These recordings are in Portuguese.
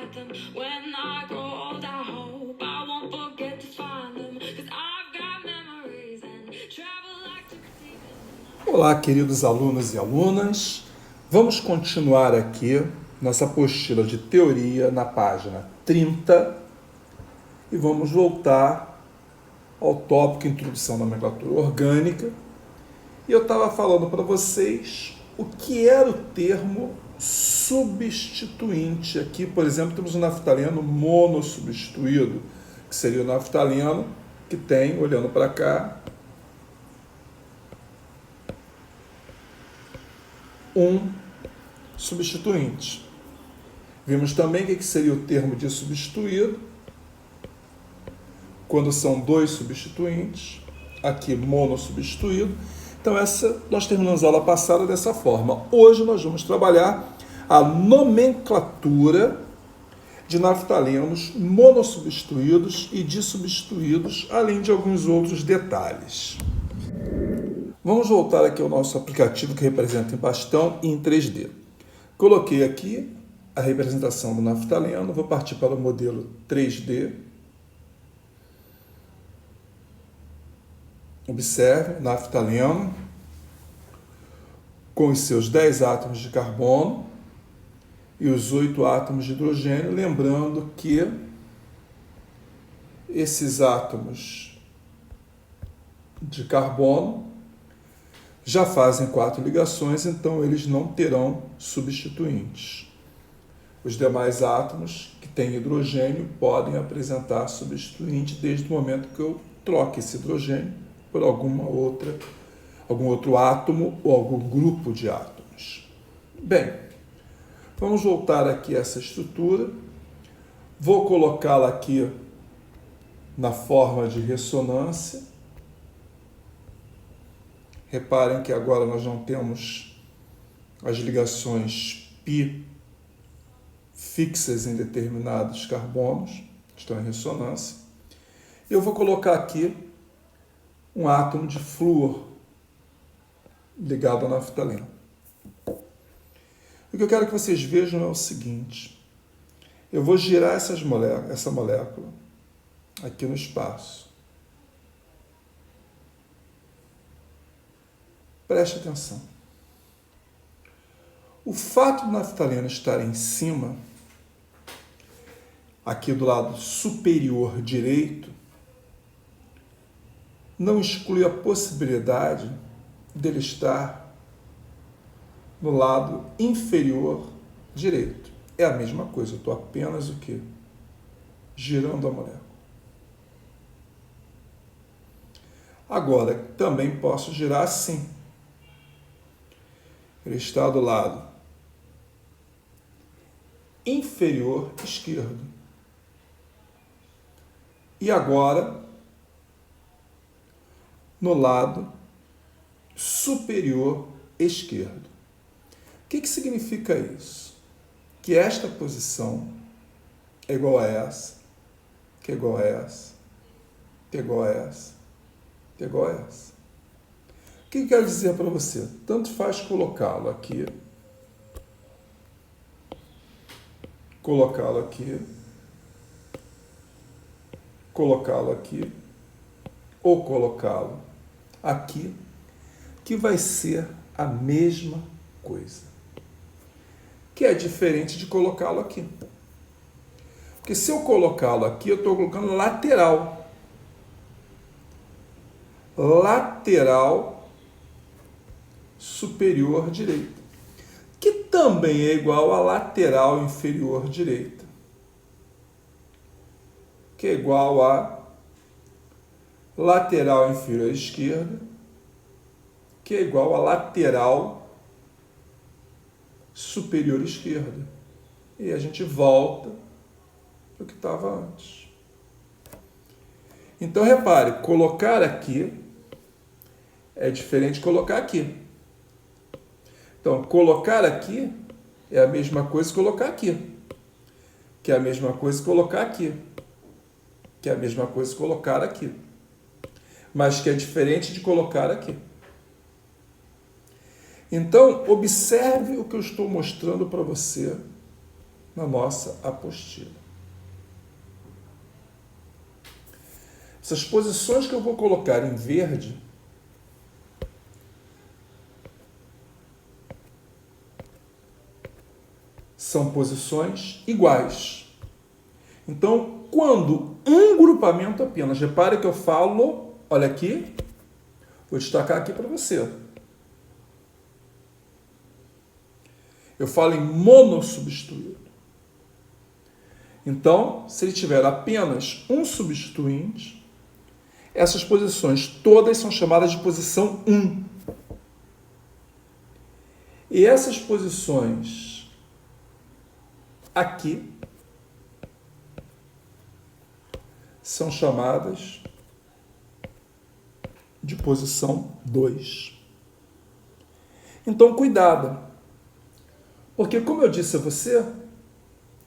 about them. When I grow old, I hope I won't forget to find them. 'Cause I've got memories and travel like gypsy. Olá, queridos alunos e alunas. Vamos continuar aqui nossa apostila de teoria na página 30 e vamos voltar ao tópico Introdução à Nomenclatura Orgânica. E eu estava falando para vocês o que era o termo substituinte. Aqui, por exemplo, temos o naftaleno monossubstituído, que seria o naftaleno que tem, olhando para cá, um substituinte. Vimos também o que seria o termo de substituído, quando são dois substituintes, aqui monossubstituído. Então nós terminamos a aula passada dessa forma. Hoje nós vamos trabalhar a nomenclatura de naftalenos monossubstituídos e dissubstituídos, além de alguns outros detalhes. Vamos voltar aqui ao nosso aplicativo que representa em bastão e em 3D. Coloquei aqui a representação do naftaleno, vou partir para o modelo 3D. Observe, naftaleno, com os seus 10 átomos de carbono e os 8 átomos de hidrogênio, lembrando que esses átomos de carbono já fazem 4 ligações, então eles não terão substituintes. Os demais átomos que têm hidrogênio podem apresentar substituinte desde o momento que eu troque esse hidrogênio por algum outro átomo ou algum grupo de átomos. Bem, vamos voltar aqui a essa estrutura. Vou colocá-la aqui na forma de ressonância. Reparem que agora nós não temos as ligações π fixas em determinados carbonos, estão em ressonância. Eu vou colocar aqui um átomo de flúor ligado ao naftaleno. O que eu quero que vocês vejam é o seguinte: eu vou girar essa molécula aqui no espaço. Preste atenção. O fato do naftaleno estar em cima, aqui do lado superior direito, não exclui a possibilidade dele estar no lado inferior direito. É a mesma coisa, eu estou apenas o quê? Girando a molécula. Agora, também posso girar assim. Ele está do lado inferior esquerdo. E agora, no lado superior esquerdo. O que significa isso? Que esta posição é igual a essa, que é igual a essa, que é igual a essa, que é igual a essa. O que eu quero dizer para você? Tanto faz colocá-lo aqui, colocá-lo aqui, colocá-lo aqui, ou colocá-lo aqui, que vai ser a mesma coisa. Que é diferente de colocá-lo aqui. Porque se eu colocá-lo aqui, eu estou colocando lateral. Lateral superior direita. Que também é igual a lateral inferior direita. Que é igual a lateral inferior esquerda, que é igual a lateral superior esquerda. E a gente volta para o que estava antes. Então, repare, colocar aqui é diferente de colocar aqui. Então, colocar aqui é a mesma coisa que colocar aqui. Que é a mesma coisa que colocar aqui. Que é a mesma coisa que colocar aqui. Mas que é diferente de colocar aqui. Então, observe o que eu estou mostrando para você na nossa apostila. Essas posições que eu vou colocar em verde são posições iguais. Então, quando um grupamento apenas, repare que eu falo, olha aqui, vou destacar aqui para você. Eu falo em monossubstituído. Então, se ele tiver apenas um substituinte, essas posições todas são chamadas de posição 1. E essas posições aqui são chamadas de posição 2. Então, cuidado, porque, como eu disse a você,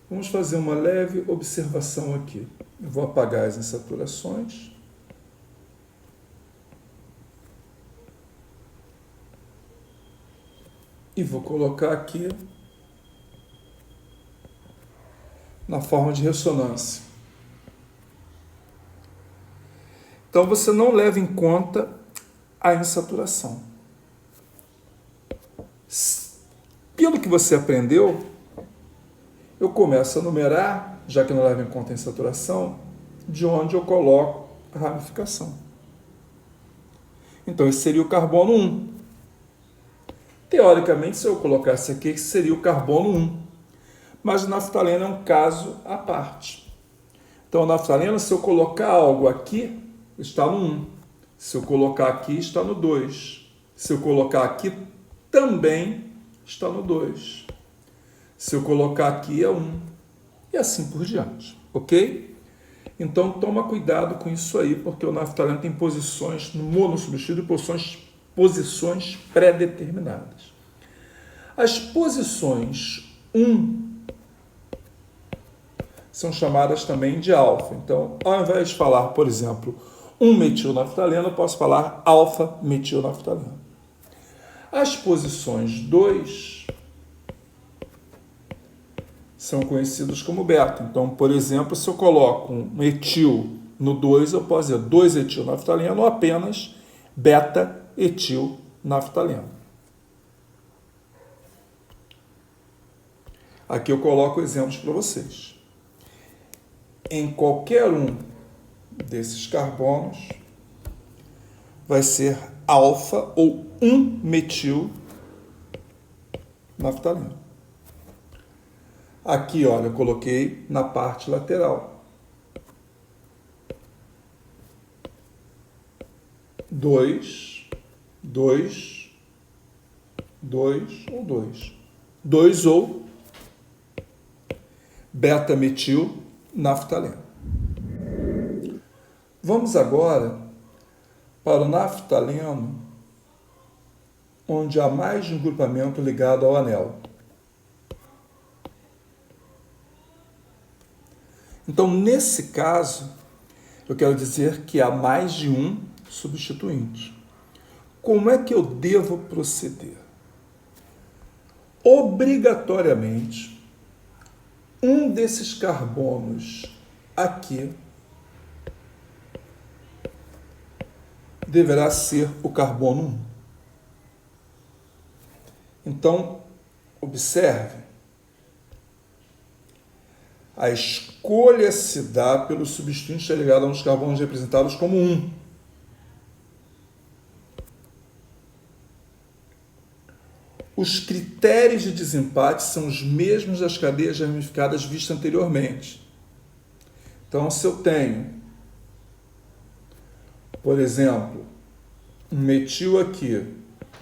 vamos fazer uma leve observação aqui. Eu vou apagar as insaturações. E vou colocar aqui na forma de ressonância. Então, você não leva em conta a insaturação. Pelo que você aprendeu, eu começo a numerar, já que não leva em conta a insaturação, de onde eu coloco a ramificação. Então, esse seria o carbono 1. Teoricamente, se eu colocasse aqui, seria o carbono 1. Mas o naftaleno é um caso à parte. Então, o naftaleno, se eu colocar algo aqui, está no 1. Se eu colocar aqui, está no 2. Se eu colocar aqui, também está no 2. Se eu colocar aqui, é 1. E assim por diante. Ok? Então, toma cuidado com isso aí, porque o naftaleno tem posições no monossubstituído e posições pré-determinadas. As posições 1 são chamadas também de alfa. Então, ao invés de falar, por exemplo, 1-metilnaftaleno, eu posso falar alfa-metilnaftaleno. As posições 2 são conhecidas como beta. Então, por exemplo, se eu coloco um etil no 2, eu posso dizer 2-etilnaftaleno ou apenas beta-etilnaftaleno. Aqui eu coloco exemplos para vocês. Em qualquer um desses carbonos, vai ser alfa ou 1-metilnaftaleno. Aqui, olha, eu coloquei na parte lateral. 2 ou 2. 2 ou beta-metilnaftaleno. Vamos agora para o naftaleno, onde há mais de um grupamento ligado ao anel. Então, nesse caso, eu quero dizer que há mais de um substituinte. Como é que eu devo proceder? Obrigatoriamente, um desses carbonos aqui deverá ser o carbono 1. Então, observe, a escolha se dá pelo substituinte ligado a uns carbonos representados como 1. Os critérios de desempate são os mesmos das cadeias ramificadas vistas anteriormente. Então, se eu tenho, por exemplo, um metil aqui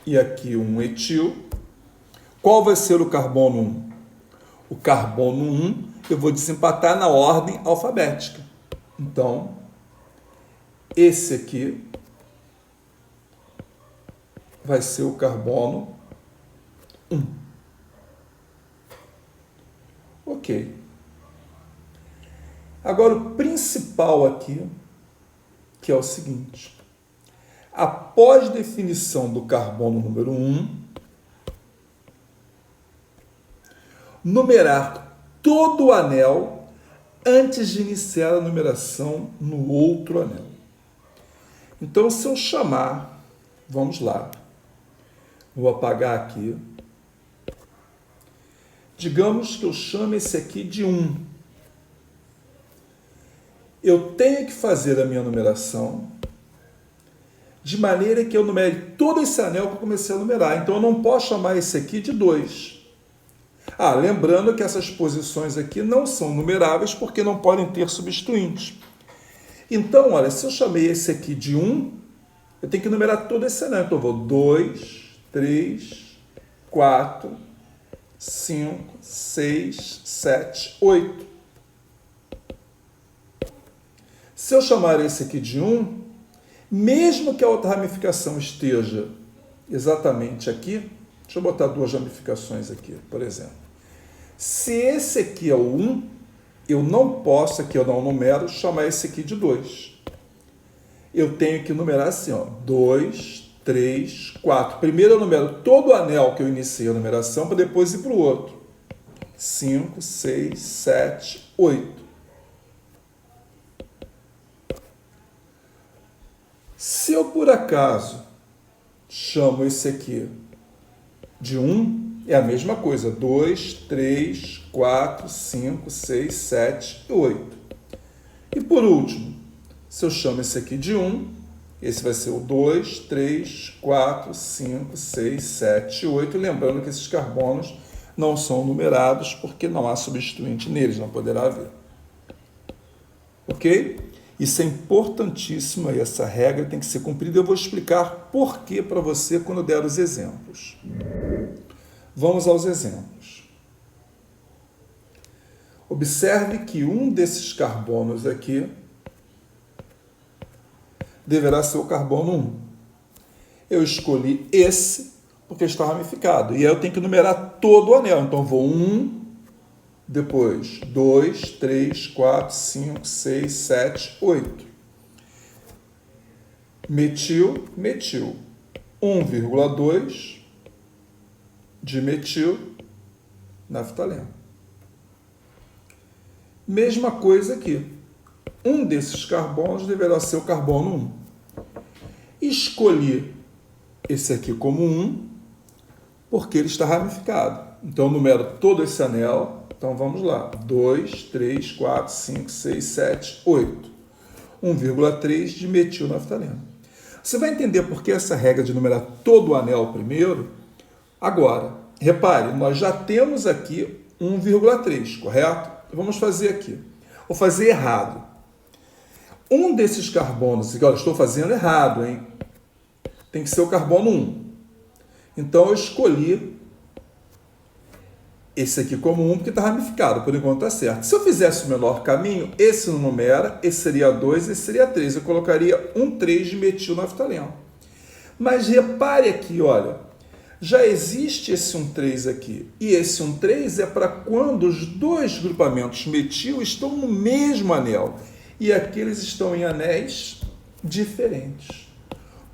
e aqui um etil, qual vai ser o carbono 1? O carbono 1 eu vou desempatar na ordem alfabética. Então, esse aqui vai ser o carbono 1. Ok. Agora, o principal aqui, que é o seguinte. Após definição do carbono número 1, numerar todo o anel antes de iniciar a numeração no outro anel. Então, se eu chamar, vamos lá, vou apagar aqui. Digamos que eu chame esse aqui de 1. Eu tenho que fazer a minha numeração de maneira que eu numere todo esse anel que eu comecei a numerar. Então, eu não posso chamar esse aqui de 2. Lembrando que essas posições aqui não são numeráveis porque não podem ter substituintes. Então, olha, se eu chamei esse aqui de 1, eu tenho que numerar todo esse anel. Então, eu vou 2, 3, 4, 5, 6, 7, 8. Se eu chamar esse aqui de 1, mesmo que a outra ramificação esteja exatamente aqui, deixa eu botar 2 ramificações aqui, por exemplo. Se esse aqui é o 1, eu não posso, aqui eu não numero, chamar esse aqui de 2. Eu tenho que numerar assim, ó, 2, 3, 4. Primeiro eu numero todo o anel que eu iniciei a numeração, para depois ir para o outro. 5, 6, 7, 8. Se eu, por acaso, chamo esse aqui de 1, é a mesma coisa. 2, 3, 4, 5, 6, 7 e 8. E por último, se eu chamo esse aqui de 1, esse vai ser o 2, 3, 4, 5, 6, 7 e 8. Lembrando que esses carbonos não são numerados porque não há substituinte neles, não poderá haver. Ok? Isso é importantíssimo e essa regra tem que ser cumprida. Eu vou explicar por que para você quando eu der os exemplos. Vamos aos exemplos. Observe que um desses carbonos aqui deverá ser o carbono 1. Eu escolhi esse porque está ramificado. E aí eu tenho que numerar todo o anel. Então, vou 1, depois 2, 3, 4, 5, 6, 7, 8. Metil, metil. 1,2 de metil naftaleno. Mesma coisa aqui. Um desses carbonos deverá ser o carbono 1. Escolhi esse aqui como 1, porque ele está ramificado. Então, eu numero todo esse anel. Então, vamos lá. 2, 3, 4, 5, 6, 7, 8. 1,3 de metilnaftaleno. Você vai entender por que essa regra de numerar todo o anel primeiro. Agora, repare, nós já temos aqui 1,3, correto? Vamos fazer aqui. Vou fazer errado. Um desses carbonos, olha, estou fazendo errado, hein? Tem que ser o carbono 1. Então, eu escolhi esse aqui como 1, porque está ramificado, por enquanto está certo. Se eu fizesse o menor caminho, esse não numera, esse seria 2, esse seria 3. Eu colocaria 1,3 de metilnaftaleno. Mas repare aqui, olha, já existe esse 1,3 aqui. E esse 1,3 é para quando os dois grupamentos metil estão no mesmo anel. E aqui eles estão em anéis diferentes.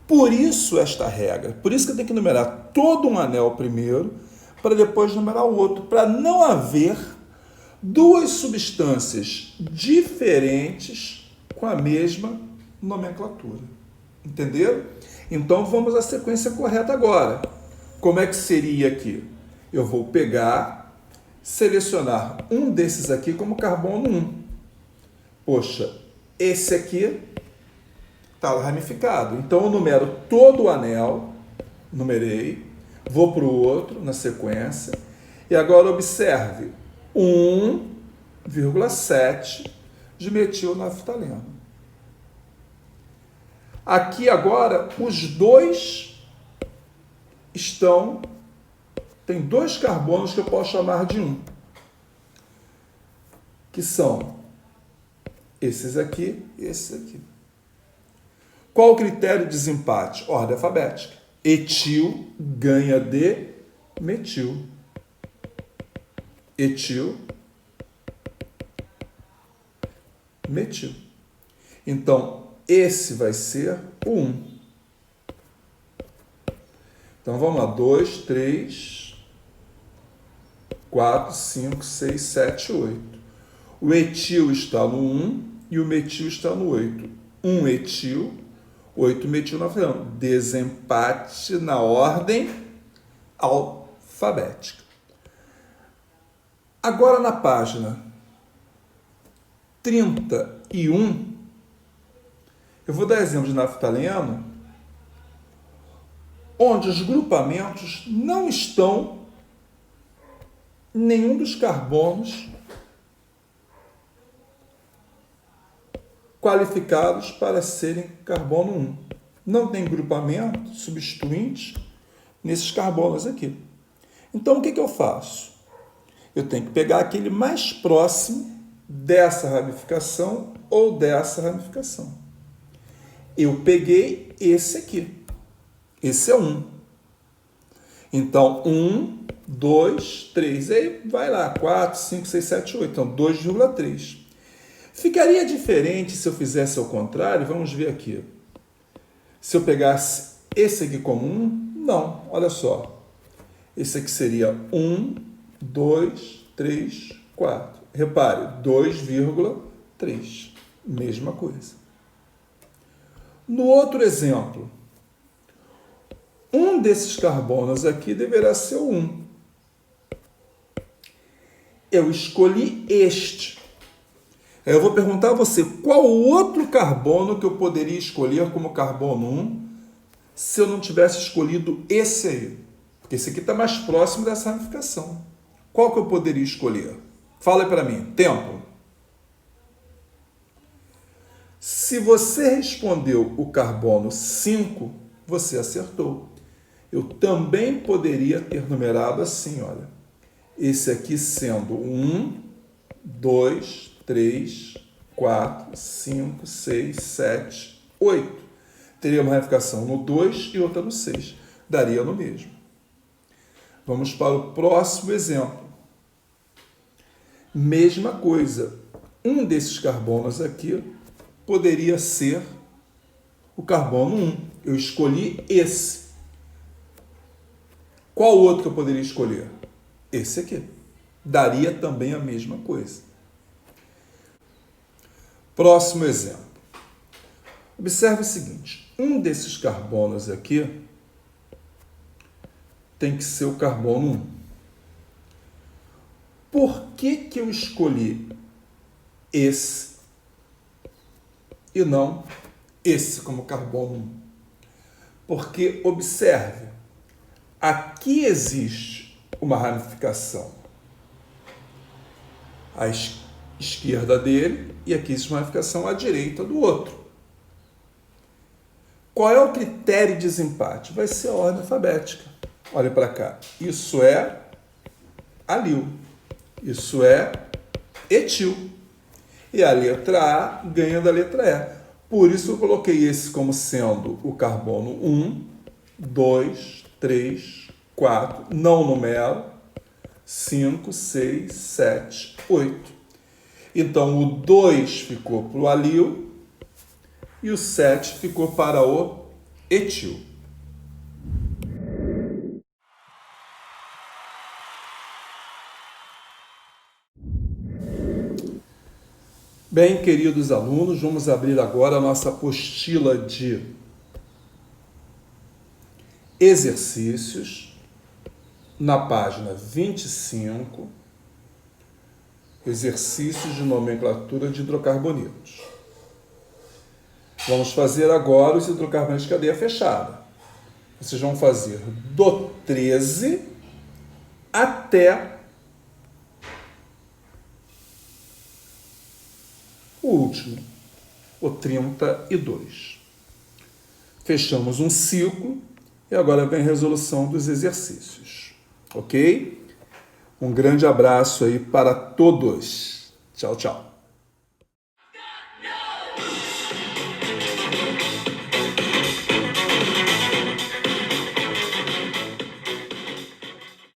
Por isso esta regra. Por isso que eu tenho que numerar todo um anel primeiro, para depois numerar o outro, para não haver duas substâncias diferentes com a mesma nomenclatura. Entenderam? Então, vamos à sequência correta agora. Como é que seria aqui? Eu vou pegar, selecionar um desses aqui como carbono 1. Poxa, esse aqui está ramificado. Então, eu numero todo o anel, numerei, vou para o outro na sequência. E agora observe, 1,7 de metilnaftaleno. Aqui agora, os dois tem dois carbonos que eu posso chamar de 1. Que são esses aqui e esses aqui. Qual o critério de desempate? Ordem alfabética. Etil ganha de metil. Etil, metil. Então, esse vai ser o 1. Então, vamos lá. 2, 3, 4, 5, 6, 7, 8. O etil está no 1 e o metil está no 8. 1 etil, 8 metil na frente. Desempate na ordem alfabética. Agora na página 31, eu vou dar exemplo de naftaleno, onde os grupamentos não estão em nenhum dos carbonos qualificados para serem carbono 1. Não tem grupamento substituinte nesses carbonos aqui. Então, o que eu faço? Eu tenho que pegar aquele mais próximo dessa ramificação ou dessa ramificação. Eu peguei esse aqui. Esse é 1. Então, 1, 2, 3. Aí vai lá, 4, 5, 6, 7, 8. Então, 2,3. Ficaria diferente se eu fizesse ao contrário? Vamos ver aqui. Se eu pegasse esse aqui como 1, não. Olha só. Esse aqui seria 1, 2, 3, 4. Repare, 2,3. Mesma coisa. No outro exemplo, um desses carbonos aqui deverá ser o 1. Eu escolhi este. Eu vou perguntar a você, qual outro carbono que eu poderia escolher como carbono 1 se eu não tivesse escolhido esse aí? Porque esse aqui está mais próximo dessa ramificação. Qual que eu poderia escolher? Fala aí para mim. Tempo. Se você respondeu o carbono 5, você acertou. Eu também poderia ter numerado assim, olha. Esse aqui sendo 1, 2, 3, 4, 5, 6, 7, 8. Teria uma ramificação no 2 e outra no 6. Daria no mesmo. Vamos para o próximo exemplo. Mesma coisa. Um desses carbonos aqui poderia ser o carbono 1. Eu escolhi esse. Qual outro que eu poderia escolher? Esse aqui. Daria também a mesma coisa. Próximo exemplo. Observe o seguinte. Um desses carbonos aqui tem que ser o carbono 1. Por que eu escolhi esse e não esse como carbono 1? Porque, observe, aqui existe uma ramificação à esquerda dele e aqui existe uma ramificação à direita do outro. Qual é o critério de desempate? Vai ser a ordem alfabética. Olha para cá. Isso é alil. Isso é etil. E a letra A ganha da letra E. Por isso eu coloquei esse como sendo o carbono 1, 2, 3, 4, não numero, 5, 6, 7, 8. Então o 2 ficou para o alil e o 7 ficou para o etil. Bem, queridos alunos, vamos abrir agora a nossa apostila de exercícios na página 25, exercícios de nomenclatura de hidrocarbonetos. Vamos fazer agora os hidrocarbonetos de cadeia fechada. Vocês vão fazer do 13 até o último, o 32. Fechamos um ciclo e agora vem a resolução dos exercícios. Ok? Um grande abraço aí para todos. Tchau, tchau.